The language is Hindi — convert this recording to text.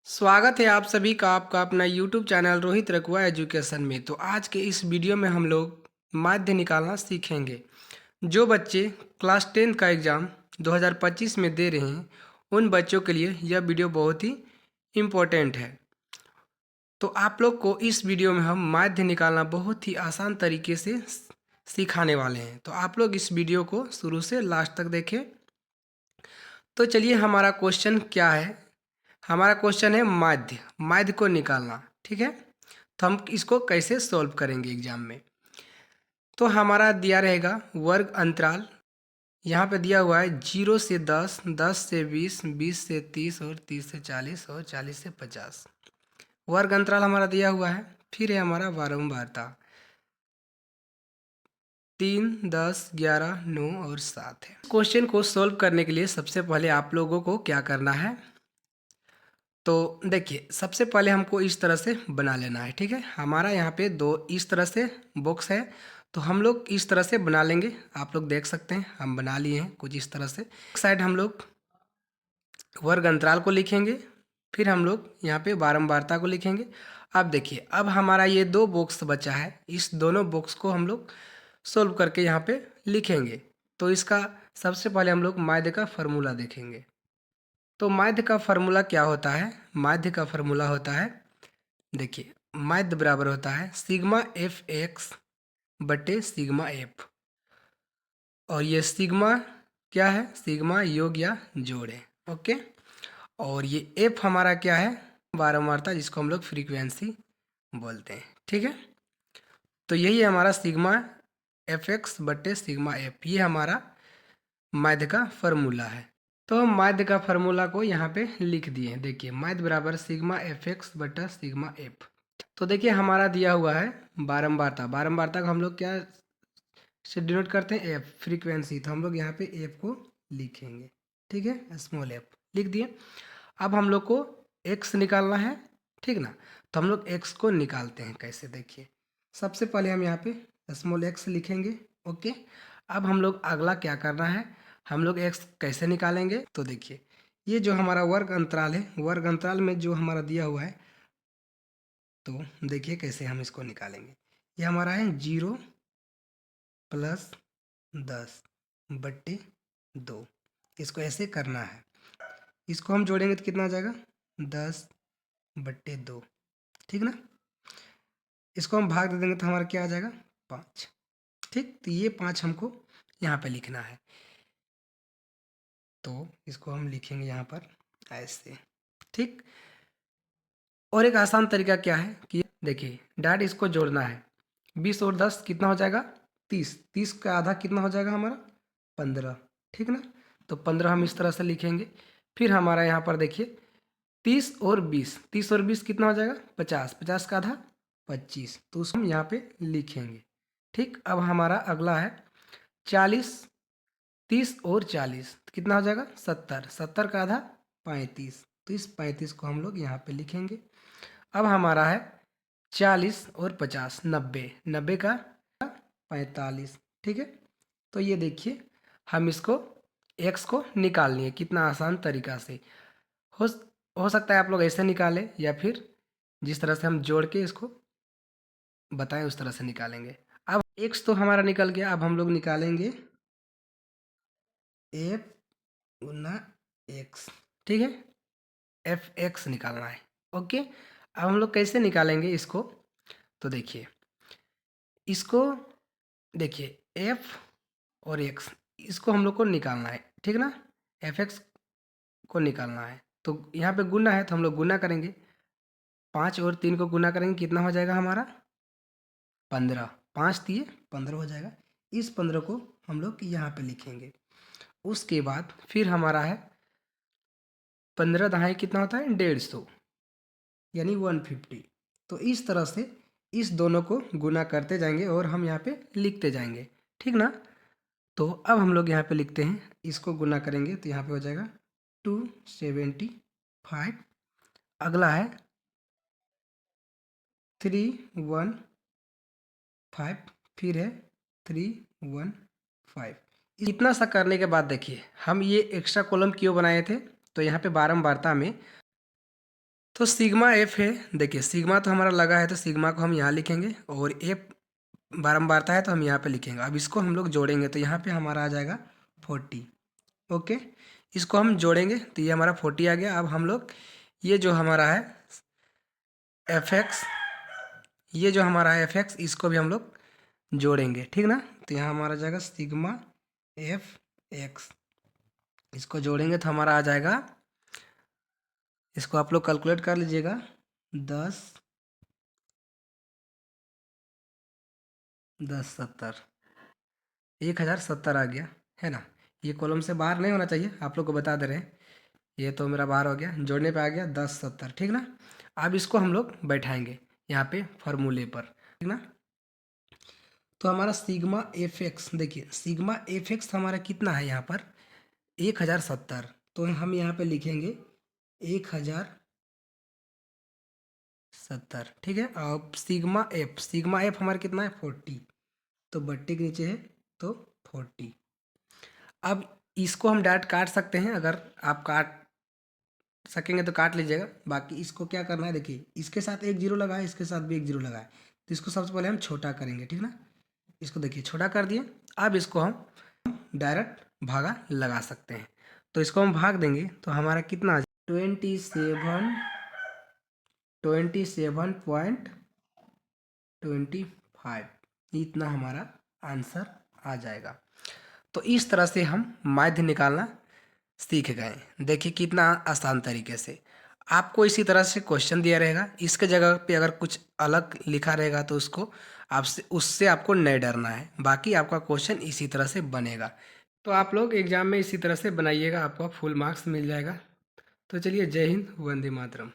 स्वागत है आप सभी का आपका अपना यूट्यूब चैनल रोहित रकुआ एजुकेशन में। तो आज के इस वीडियो में हम लोग माध्य निकालना सीखेंगे। जो बच्चे क्लास 10 का एग्ज़ाम 2025 में दे रहे हैं उन बच्चों के लिए यह वीडियो बहुत ही इम्पोर्टेंट है। तो आप लोग को इस वीडियो में हम माध्य निकालना बहुत ही आसान तरीके से सिखाने वाले हैं। तो आप लोग इस वीडियो को शुरू से लास्ट तक देखें। तो चलिए हमारा क्वेश्चन क्या है। हमारा क्वेश्चन है माध्य माध्य को निकालना। ठीक है, तो हम इसको कैसे सॉल्व करेंगे एग्जाम में। तो हमारा दिया रहेगा वर्ग अंतराल। यहाँ पे दिया हुआ है 0 से 10, 10 से 20, 20 से 30 और 30 से 40 और 40 से 50। वर्ग अंतराल हमारा दिया हुआ है। फिर है हमारा बारंबारता 3, 10, 11, 9 और 7 है। क्वेश्चन को सॉल्व करने के लिए सबसे पहले आप लोगों को क्या करना है, तो देखिए सबसे पहले हमको इस तरह से बना लेना है। ठीक है, हमारा यहाँ पे दो इस तरह से बॉक्स है, तो हम लोग इस तरह से बना लेंगे। आप लोग देख सकते हैं हम बना लिए हैं कुछ इस तरह से। एक साइड हम लोग वर्ग अंतराल को लिखेंगे, फिर हम लोग यहाँ पे बारंबारता को लिखेंगे। अब देखिए अब हमारा ये दो बॉक्स बचा है, इस दोनों बॉक्स को हम लोग सोल्व करके यहाँ पे लिखेंगे। तो इसका सबसे पहले हम लोग माध्य का फार्मूला देखेंगे। तो माध्य का फार्मूला क्या होता है? माध्य का फार्मूला होता है, देखिए माध्य बराबर होता है सिग्मा एफ एक्स बटे सिग्मा एफ। और ये सिग्मा क्या है? सिग्मा योग या जोड़ है। ओके, और ये एफ हमारा क्या है? बारंबारता, जिसको हम लोग फ्रीक्वेंसी बोलते हैं। ठीक है, तो यही है हमारा सिग्मा एफ एक्स बटे सिग्मा एफ, ये हमारा माध्य का फार्मूला है। तो हम माध्य का फार्मूला को यहाँ पे लिख दिए हैं। देखिए माध्य बराबर सिग्मा एफ एक्स बटा सिग्मा एफ। तो देखिए हमारा दिया हुआ है बारंबारता। बारंबारता को हम लोग क्या से डिनोट करते हैं? F, frequency. तो हम लोग यहाँ पे एफ को लिखेंगे। ठीक है, स्मॉल एफ लिख दिए। अब हम लोग को एक्स निकालना है, ठीक ना। तो हम लोग एक्स को निकालते हैं कैसे, देखिए सबसे पहले हम यहाँ पे स्मॉल एक्स लिखेंगे। ओके, अब हम लोग अगला क्या करना है, हम लोग एक्स कैसे निकालेंगे। तो देखिए ये जो हमारा वर्ग अंतराल है, वर्ग अंतराल में जो हमारा दिया हुआ है, तो देखिए कैसे हम इसको निकालेंगे। ये हमारा है 0 प्लस 10 बट्टे 2। इसको ऐसे करना है, इसको हम जोड़ेंगे तो कितना आ जाएगा? 10 बट्टे 2। ठीक ना, इसको हम भाग दे देंगे तो हमारा क्या आ जाएगा? 5। ठीक, तो ये 5 हमको यहाँ पे लिखना है। तो इसको हम लिखेंगे यहाँ पर ऐसे। ठीक, और एक आसान तरीका क्या है कि देखिए डायरेक्ट इसको जोड़ना है। 20 और 10 कितना हो जाएगा? 30। 30 का आधा कितना हो जाएगा हमारा? 15। ठीक ना, तो 15 हम इस तरह से लिखेंगे। फिर हमारा यहाँ पर देखिए 30 और 20, 30 और 20 कितना हो जाएगा? 50। 50 का आधा 25, तो उसको हम यहाँ पे लिखेंगे। ठीक, अब हमारा अगला है 40, 30 और 40 तो कितना हो जाएगा? 70। 70 का आधा 35, तो इस 35 को हम लोग यहाँ पे लिखेंगे। अब हमारा है 40 और 50, 90। 90 का 45। ठीक है, तो ये देखिए हम इसको एक्स को निकाल लिए कितना आसान तरीका से। हो हो सकता है आप लोग ऐसे निकालें, या फिर जिस तरह से हम जोड़ के इसको बताएं उस तरह से निकालेंगे। अब एक्स तो हमारा निकल गया, अब हम लोग निकालेंगे एफ गुना एक्स। ठीक है, एफ एक्स निकालना है। ओके, अब हम लोग कैसे निकालेंगे इसको, तो देखिए इसको देखिए एफ और एक्स, इसको हम लोग को निकालना है। ठीक ना, एफ एक्स को निकालना है, तो यहाँ पे गुना है तो हम लोग गुना करेंगे। 5 और 3 को गुना करेंगे, कितना हो जाएगा हमारा? 15। 5 दिए 15 हो जाएगा। इस 15 को हम लोग यहाँ पे लिखेंगे। उसके बाद फिर हमारा है 15 दहाई कितना होता है? 150, यानी 150। तो इस तरह से इस दोनों को गुना करते जाएंगे और हम यहाँ पे लिखते जाएंगे। ठीक ना, तो अब हम लोग यहाँ पे लिखते हैं, इसको गुना करेंगे तो यहाँ पे हो जाएगा 275। अगला है 315, फिर है 315। इतना सा करने के बाद देखिए हम ये एक्स्ट्रा कॉलम क्यों बनाए थे, तो यहाँ पे बारंबारता में तो सिग्मा एफ है, देखिए सिग्मा तो हमारा लगा है तो सिग्मा को हम यहाँ लिखेंगे और एफ बारंबारता है तो हम यहाँ पे लिखेंगे। अब इसको हम लोग जोड़ेंगे तो यहाँ पे हमारा आ जाएगा 40। ओके, इसको हम जोड़ेंगे तो ये हमारा 40 आ गया। अब हम लोग ये जो हमारा है एफ एक्स, ये जो हमारा है एफ एक्स, इसको भी हम लोग जोड़ेंगे, ठीक ना। तो यहाँ हमारा जाएगा सिग्मा एफ एक्स, इसको जोड़ेंगे तो हमारा आ जाएगा, इसको आप लोग कैलकुलेट कर लीजिएगा, 10 10 70, 1070 आ गया, है ना। ये कॉलम से बाहर नहीं होना चाहिए, आप लोग को बता दे रहे हैं। ये तो मेरा बाहर हो गया, जोड़ने पे आ गया 1070, ठीक ना। अब इसको हम लोग बैठाएंगे यहाँ पे फॉर्मूले पर, ठीक ना। तो हमारा सिग्मा एफ एक्स, देखिए सिग्मा एफ एक्स हमारा कितना है यहाँ पर 1070, तो हम यहाँ पे लिखेंगे 1070, ठीक है। अब सिग्मा एफ हमारा कितना है 40, तो बट्टे के नीचे है तो 40। अब इसको हम डायरेक्ट काट सकते हैं, अगर आप काट सकेंगे तो काट लीजिएगा। बाकी इसको क्या करना है, देखिए इसके साथ एक जीरो लगा है, इसके साथ भी एक जीरो लगा है, तो इसको सबसे पहले हम छोटा करेंगे, ठीक ना। इसको देखिए छोटा कर दिए। अब इसको हम डायरेक्ट भागा लगा सकते हैं, तो इसको हम भाग देंगे तो हमारा कितना आ जाएगा 27.25, इतना हमारा आंसर आ जाएगा। तो इस तरह से हम माध्य निकालना सीख गए। देखिए कितना आसान तरीके से। आपको इसी तरह से क्वेश्चन दिया रहेगा, इसके जगह पे अगर कुछ अलग लिखा रहेगा तो उसको आपसे उससे आपको नहीं डरना है, बाकी आपका क्वेश्चन इसी तरह से बनेगा। तो आप लोग एग्जाम में इसी तरह से बनाइएगा, आपको फुल मार्क्स मिल जाएगा। तो चलिए, जय हिंद, वंदे मातरम।